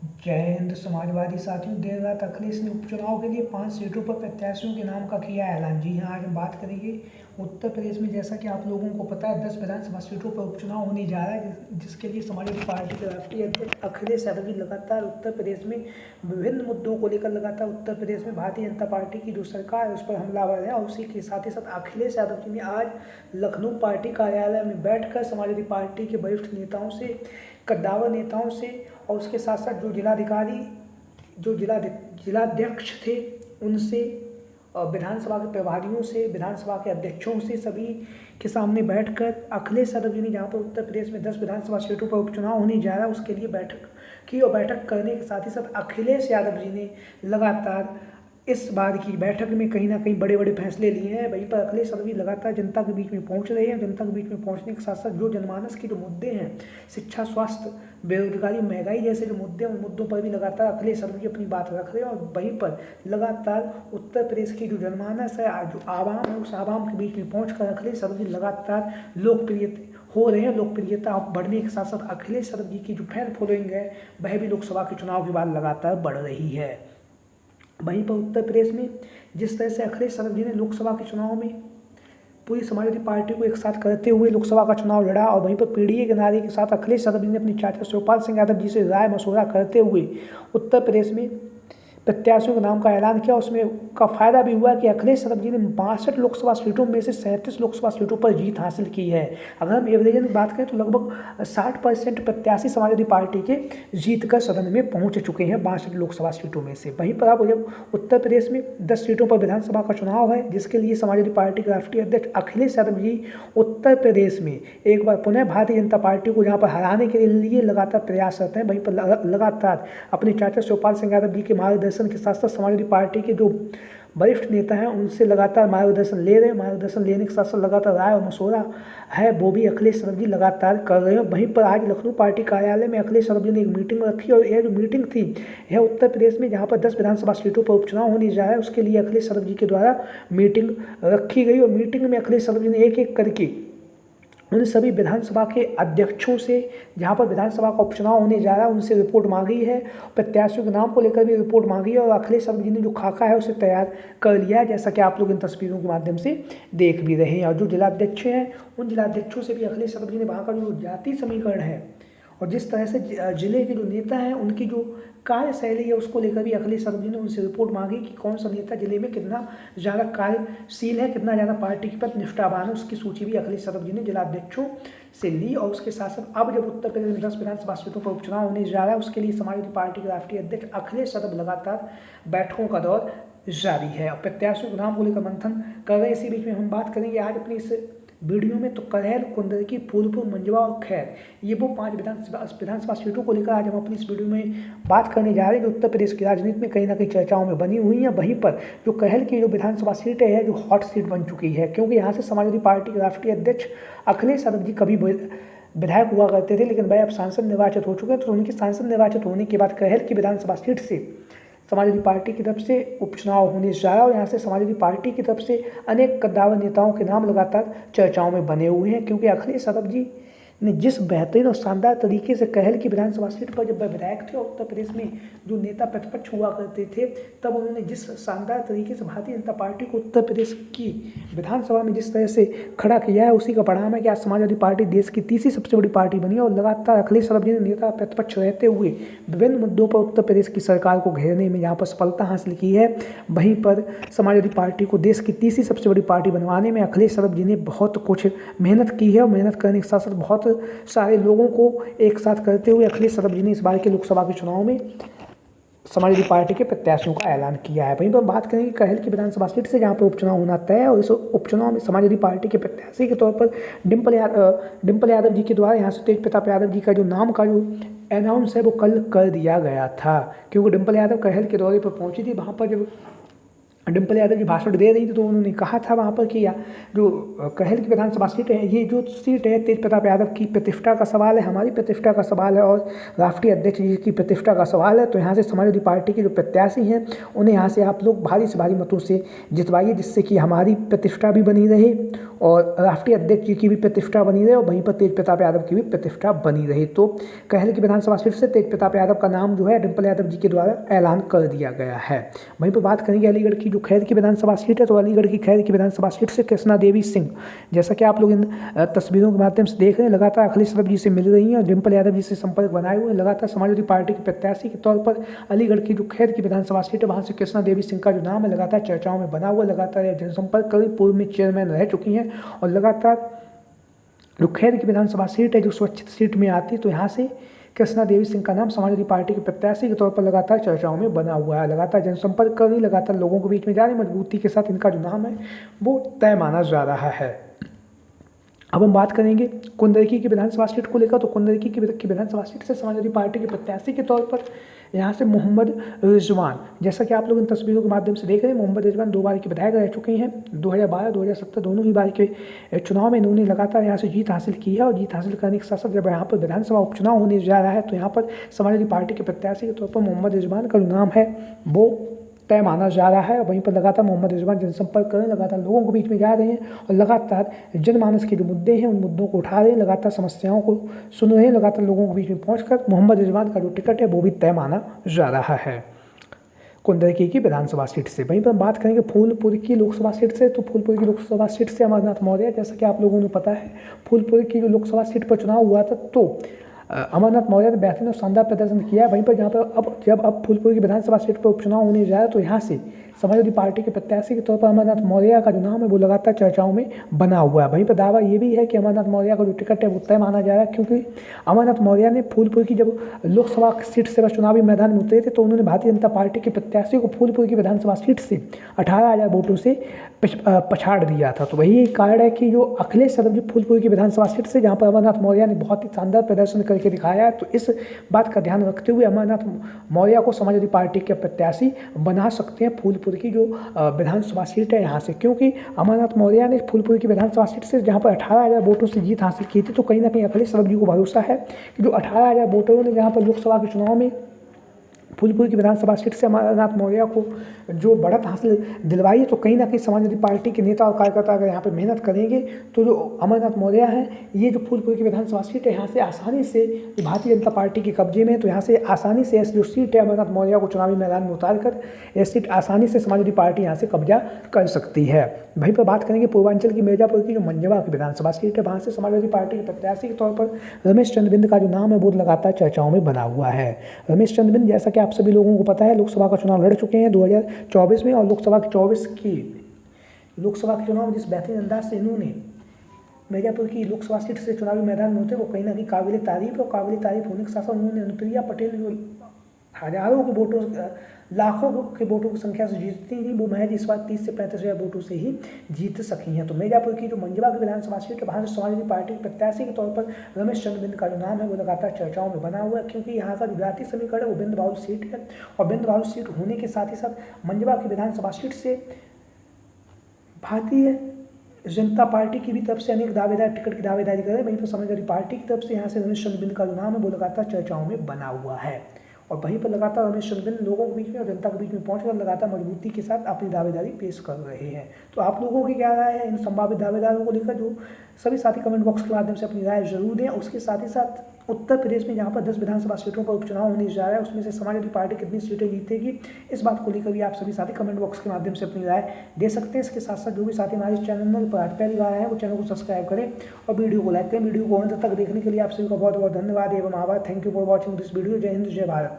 जय हिंद। समाजवादी साथियों, देर रात अखिलेश ने उपचुनाव के लिए 5 सीटों पर प्रत्याशियों के नाम का किया ऐलान। जी हाँ, आज हम बात करेंगे उत्तर प्रदेश में। जैसा कि आप लोगों को पता है, 10 विधानसभा सीटों पर उपचुनाव होने जा रहा है, जिसके लिए समाजवादी पार्टी के राष्ट्रीय अध्यक्ष अखिलेश यादव जी लगातार उत्तर प्रदेश में विभिन्न मुद्दों को लेकर लगातार उत्तर प्रदेश में भारतीय जनता पार्टी की जो सरकार है उस पर हमलावर है। और उसी के साथ ही साथ अखिलेश यादव जी ने आज लखनऊ पार्टी कार्यालय में बैठकर समाजवादी पार्टी के वरिष्ठ नेताओं से, कद्दावर नेताओं से और उसके साथ साथ जो जिलाधिकारी, जो जिलाध्यक्ष थे उनसे, विधानसभा के प्रभारियों से, विधानसभा के अध्यक्षों से, सभी के सामने बैठकर अखिलेश यादव जी ने, जहाँ पर उत्तर प्रदेश में 10 विधानसभा सीटों पर उपचुनाव होने जा रहा है, उसके लिए बैठक की। और बैठक करने के साथ ही साथ अखिलेश यादव जी ने लगातार इस बार की बैठक में कहीं ना कहीं बड़े बड़े फैसले लिए हैं। वहीं पर अखिलेश यादव जी लगातार जनता के बीच में पहुंच रहे हैं। जनता के बीच में पहुंचने के साथ साथ जो जनमानस के जो मुद्दे हैं, शिक्षा, स्वास्थ्य, बेरोजगारी, महंगाई जैसे जो मुद्दे हैं, उन मुद्दों पर भी लगातार अखिलेश यादव जी अपनी बात रख रहे हैं। और वहीं पर लगातार उत्तर प्रदेश की जो जनमानस है, जो आवाम है, उस आवाम के बीच में पहुँच कर अखिलेश यादव जी लगातार लोकप्रिय हो रहे हैं। लोकप्रियता बढ़ने के साथ साथ अखिलेश यादव जी की जो फैन फॉलोइंग है वह भी लोकसभा के चुनाव के बाद लगातार बढ़ रही है। वहीं पर उत्तर प्रदेश में जिस तरह से अखिलेश यादव जी ने लोकसभा के चुनाव में पूरी समाजवादी पार्टी को एक साथ करते हुए लोकसभा का चुनाव लड़ा, और वहीं पर पीडीए के नारे के साथ अखिलेश यादव जी ने अपने चाचा शिवपाल सिंह यादव जी से राय मशवरा करते हुए उत्तर प्रदेश में प्रत्याशियों के नाम का ऐलान किया। उसमें का फायदा भी हुआ कि अखिलेश यादव जी ने 62 लोकसभा सीटों में से 37 लोकसभा सीटों पर जीत हासिल की है। अगर हम एवरेजन की बात करें तो लगभग 60% प्रत्याशी समाजवादी पार्टी के जीत कर सदन में पहुंच चुके हैं 62 लोकसभा सीटों में से। वहीं पर अब जब उत्तर प्रदेश में 10 सीटों पर विधानसभा का चुनाव है, जिसके लिए समाजवादी पार्टी के राष्ट्रीय अध्यक्ष अखिलेश यादव जी उत्तर प्रदेश में एक बार पुनः भारतीय जनता पार्टी को जहाँ पर हराने के लिए लगातार प्रयासरत हैं। वहीं पर लगातार अपने चाचा शिवपाल सिंह यादव जी के मार्गदर्शन के साथ साथ समाजवादी पार्टी के जो वरिष्ठ नेता हैं उनसे लगातार मार्गदर्शन ले रहे हैं। मार्गदर्शन लेने के साथ साथ लगातार राय और मशवरा है वो भी अखिलेश यादव जी लगातार कर रहे हैं। वहीं पर आज लखनऊ पार्टी कार्यालय में अखिलेश यादव जी ने एक मीटिंग रखी, और यह जो मीटिंग थी यह उत्तर प्रदेश में जहां पर 10 विधानसभा सीटों पर उपचुनाव होने जा रहा है उसके लिए अखिलेश यादव जी के द्वारा मीटिंग रखी गई। और मीटिंग में अखिलेश यादव जी ने एक एक करके उन सभी विधानसभा के अध्यक्षों से, जहां पर विधानसभा का उपचुनाव होने जा रहा है, उनसे रिपोर्ट मांगी है। प्रत्याशियों के नाम को लेकर भी रिपोर्ट मांगी है, और अखिलेश यादव जी ने जो खाका है उसे तैयार कर लिया है, जैसा कि आप लोग इन तस्वीरों के माध्यम से देख भी रहे हैं। और जो जिलाध्यक्ष हैं उन जिलाध्यक्षों से भी अखिलेश यादव जी ने वहाँ का जो जाति समीकरण है और जिस तरह से जिले के जो नेता हैं उनकी जो कार्यशैली है उसको लेकर भी अखिलेश यादव जी ने उनसे रिपोर्ट मांगी कि कौन सा नेता जिले में कितना ज़्यादा कार्यशील है, कितना ज़्यादा पार्टी के प्रति निष्ठावान है। उसकी सूची भी अखिलेश यादव जी ने जिलाध्यक्षों से ली। और उसके साथ साथ अब जब उत्तर प्रदेश में 10 विधानसभा सीटों पर उपचुनाव होने जा रहा है, उसके लिए समाजवादी पार्टी के राष्ट्रीय अध्यक्ष अखिलेश यादव लगातार बैठकों का दौर जारी है और प्रत्याशियों के नाम को लेकर मंथन कर रहे हैं। इसी बीच में हम बात करेंगे आज अपनी इस वीडियो में तो करेल, कुंदरकी, फूलपुर, मंझवा और खैर, ये वो 5 विधानसभा सीटों को लेकर आज हम अपनी इस वीडियो में बात करने जा रहे हैं, जो उत्तर प्रदेश की राजनीति में कहीं ना कहीं चर्चाओं में बनी हुई है। वहीं पर जो कहल की जो विधानसभा सीट है जो हॉट सीट बन चुकी है, क्योंकि यहाँ से समाजवादी पार्टी के राष्ट्रीय अध्यक्ष अखिलेश यादव जी कभी विधायक हुआ करते थे, लेकिन वह अब सांसद निर्वाचित हो चुके हैं। तो उनके सांसद निर्वाचित होने के बाद कहल की विधानसभा सीट से समाजवादी पार्टी की तरफ से उपचुनाव होने जा रहा है, और यहाँ से समाजवादी पार्टी की तरफ से अनेक कद्दावर नेताओं के नाम लगातार चर्चाओं में बने हुए हैं। क्योंकि अखिलेश यादव जी ने जिस बेहतरीन और शानदार तरीके से कहल की विधानसभा सीट पर जब वह विधायक थे और उत्तर प्रदेश में जो नेता प्रतिपक्ष हुआ करते थे, तब उन्होंने जिस शानदार तरीके से भारतीय जनता पार्टी को उत्तर प्रदेश की विधानसभा में जिस तरह से खड़ा किया है, उसी का परिणाम है कि आज समाजवादी पार्टी देश की तीसरी सबसे बड़ी पार्टी बनी है। और लगातार अखिलेश यादव जी ने नेता प्रतिपक्ष रहते हुए विभिन्न मुद्दों पर उत्तर प्रदेश की सरकार को घेरने में जहाँ पर सफलता हासिल की है, वहीं पर समाजवादी पार्टी को देश की तीसरी सबसे बड़ी पार्टी बनवाने में अखिलेश यादव जी ने बहुत कुछ मेहनत की है। और मेहनत करने के साथ साथ बहुत सारे लोगों को एक साथ करते हुए अखिलेश यादव जी ने इस बार के लोकसभा के चुनाव में समाजवादी पार्टी के प्रत्याशियों का ऐलान किया है। वहीं पर बात करेंगे कहल की विधानसभा सीट से, जहां पर उपचुनाव होना तय है, और इस उपचुनाव में समाजवादी पार्टी के प्रत्याशी के तौर पर डिम्पल यादव जी के द्वारा यहाँ से तेज प्रताप यादव जी का जो नाम का जो अनाउंस है वो कल कर दिया गया था। क्योंकि डिम्पल यादव कहल के दौरे पर पहुंची थी, वहाँ पर जब डिम्पल यादव जी भाषण दे रही थी तो उन्होंने कहा था वहाँ पर कि जो कहल की विधानसभा सीट है, ये जो सीट है तेज प्रताप यादव की प्रतिष्ठा का सवाल है, हमारी प्रतिष्ठा का सवाल है और राष्ट्रीय अध्यक्ष जी की प्रतिष्ठा का सवाल है। तो यहाँ से समाजवादी पार्टी के जो प्रत्याशी हैं उन्हें यहाँ से आप लोग भारी से भारी मतों से जितवाइए, जिससे कि हमारी प्रतिष्ठा भी बनी रहे और राष्ट्रीय अध्यक्ष जी की भी प्रतिष्ठा बनी रहे और वहीं पर तेज प्रताप यादव की भी प्रतिष्ठा बनी रही। तो कहल की विधानसभा सीट से तेज प्रताप यादव का नाम जो है डिम्पल यादव जी के द्वारा ऐलान कर दिया गया है। वहीं पर बात करेंगे अलीगढ़ की जो खैर की विधानसभा सीट है, तो अलीगढ़ की खैर की विधानसभा सीट से कृष्णा देवी सिंह, जैसा कि आप लोग इन तस्वीरों के माध्यम से देख रहे हैं, लगातार अखिलेश यादव जी से मिल रही हैं और डिम्पल यादव जी से संपर्क बनाए हुए हैं। लगातार समाजवादी पार्टी के प्रत्याशी के तौर पर अलीगढ़ की जो खैर की विधानसभा सीट है वहाँ से कृष्णा देवी सिंह का जो नाम है लगातार चर्चाओं में बना हुआ, लगातार जनसंपर्क कभी पूर्व में चेयरमैन रह चुकी हैं और लगातार जो खैर की विधानसभा सीट है जो स्वच्छित सीट में आती है, तो यहाँ से कृष्णा देवी सिंह का नाम समाजवादी पार्टी के प्रत्याशी के तौर पर लगातार चर्चाओं में बना हुआ है। लगातार जनसंपर्क कर रही, लगातार लोगों के बीच में जा रही, मजबूती के साथ इनका जो नाम है वो तय माना जा रहा है। अब हम बात करेंगे कुंदरकी की विधानसभा सीट को लेकर। तो कुंदरकी की विधानसभा सीट से समाजवादी पार्टी के प्रत्याशी के तौर पर यहाँ से मोहम्मद रिजवान, जैसा कि आप लोग इन तस्वीरों के माध्यम से देख रहे हैं, मोहम्मद रिजवान 2 बार के विधायक रह चुके हैं। 2012, 2017 दोनों ही बार के चुनाव में इन्होंने लगातार यहाँ से जीत हासिल की है और जीत हासिल करने के साथ साथ जब यहाँ पर विधानसभा उपचुनाव होने जा रहा है तो यहाँ पर समाजवादी पार्टी के प्रत्याशी के तौर पर मोहम्मद रिजवान का जो नाम है वो तय माना जा रहा है। वहीं पर लगातार मोहम्मद रिजवान जनसंपर्क कर रहे हैं, लगातार लोगों के बीच में जा रहे हैं और लगातार जनमानस के जो मुद्दे हैं उन मुद्दों को उठा रहे हैं, लगातार समस्याओं को सुन रहे हैं, लगातार लोगों के बीच में पहुंचकर मोहम्मद रिजवान का जो टिकट है वो भी तय माना जा रहा है कुंदरकी की विधानसभा सीट से। वहीं पर बात करेंगे फूलपुर की लोकसभा सीट से। तो फूलपुर की लोकसभा सीट से अमरनाथ मौर्य, जैसा कि आप लोगों को पता है फूलपुर की जो लोकसभा सीट पर चुनाव हुआ था तो अमरनाथ मौर्य ने बेहतरीन और शानदार प्रदर्शन किया है। वहीं पर जहाँ पर अब फूलपुर की विधानसभा सीट पर उपचुनाव होने जा रहा है तो यहाँ से समाजवादी पार्टी के प्रत्याशी के तौर पर अमरनाथ मौर्य का जो नाम है वो लगातार चर्चाओं में बना हुआ है। वहीं पर दावा ये भी है कि अमरनाथ मौर्य का जो टिकट है वो तय माना जा रहा है, क्योंकि अमरनाथ मौर्य ने फूलपुर की जब लोकसभा सीट से चुनावी मैदान में उतरे थे तो उन्होंने भारतीय जनता पार्टी के प्रत्याशी को फूलपुर की विधानसभा सीट से 18,000 वोटों से पछाड़ दिया था। तो वही एक कारण है कि जो अखिलेश यादव जी फूलपुर की विधानसभा सीट से, जहाँ पर अमरनाथ मौर्य ने बहुत ही शानदार प्रदर्शन करके दिखाया है, तो इस बात का ध्यान रखते हुए अमरनाथ मौर्य को समाजवादी पार्टी के प्रत्याशी बना सकते हैं फूलपुर की जो विधानसभा सीट है यहाँ से, क्योंकि अमरनाथ मौर्य ने फूलपुर की विधानसभा सीट से जहाँ पर 18,000 वोटों से जीत हासिल की थी, तो कहीं ना कहीं अखिलेश यादव जी को भरोसा है कि जो 18,000 वोटरों ने जहाँ पर लोकसभा के चुनाव में फूलपुर की विधानसभा सीट से अमरनाथ मौर्य को जो बढ़त हासिल दिलवाई है, तो कहीं ना कहीं समाजवादी पार्टी के नेता और कार्यकर्ता अगर यहाँ पर मेहनत करेंगे तो जो अमरनाथ मौर्य हैं, ये जो फूलपुर की विधानसभा सीट है यहाँ से आसानी से भारतीय जनता पार्टी के कब्जे में, तो यहाँ से आसानी से जो सीट है अमरनाथ मौर्य को चुनावी मैदान में उतार कर यह सीट आसानी से समाजवादी पार्टी यहाँ से कब्जा कर सकती है। वहीं पर बात करेंगे पूर्वांचल की मिर्जापुर की जो मंझवा की विधानसभा सीट है, वहाँ से समाजवादी पार्टी के प्रत्याशी के तौर पर रमेश चंद्र बिंद का जो नाम है वो लगातार चर्चाओं में बना हुआ है। रमेश चंद्र बिंद, जैसा कि आप सभी लोगों को पता है, लोकसभा का चुनाव लड़ चुके हैं 2024 में और लोकसभा के चुनाव में जिस बेहतरीन अंदाज से इन्होंने मिर्जापुर की लोकसभा सीट से चुनावी मैदान में होते वो कहीं ना कहीं काबिल तारीफ होने के साथ साथ उन्होंने अनुप्रिया पटेल जो हजारों के वोटों, लाखों के वोटों की संख्या से जीतती थी, वो महज इस बार 30 से 35,000 वोटों से ही जीत सकी हैं। तो मिर्जापुर की जो मंझवा की विधानसभा सीट है वहाँ से समाजवादी पार्टी के प्रत्याशी के तौर पर रमेश चंद्र बिंद का जो नाम है वो लगातार चर्चाओं में बना हुआ है, क्योंकि यहाँ का जो जातीय समीकरण है वो बिंद बाहुल सीट है और बिंद बाहुल सीट होने के साथ ही साथ मंझवा की विधानसभा सीट से भारतीय जनता पार्टी की भी तरफ से अनेक दावेदार टिकट की दावेदारी कर रहे हैं। वहीं पर समाजवादी पार्टी की तरफ से यहाँ से रमेश चंद्र बिंद का जो नाम है वो लगातार चर्चाओं में बना हुआ है और वहीं पर लगातार रमेश चंद्र बिंद लोगों के बीच में और जनता के बीच में पहुंचकर लगातार मजबूती के साथ अपनी दावेदारी पेश कर रहे हैं। तो आप लोगों की क्या राय है इन संभावित दावेदारों को लेकर, जो सभी साथी कमेंट बॉक्स के माध्यम से अपनी राय जरूर दें। उसके साथ ही साथ उत्तर प्रदेश में जहाँ पर 10 विधानसभा सीटों पर उपचुनाव होने जा रहा है उसमें से समाजवादी पार्टी कितनी सीटें जीतेगी, इस बात को लेकर भी आप सभी साथी कमेंट बॉक्स के माध्यम से अपनी राय दे सकते हैं। इसके साथ साथ जो भी साथी हमारे चैनल पर पहली बार आए हैं वो चैनल को सब्सक्राइब करें और वीडियो को लाइक करें। वीडियो को अंत तक देखने के लिए आप सभी का बहुत बहुत धन्यवाद एवं आभार। Thank you for watching this video. जय हिंद, जय भारत।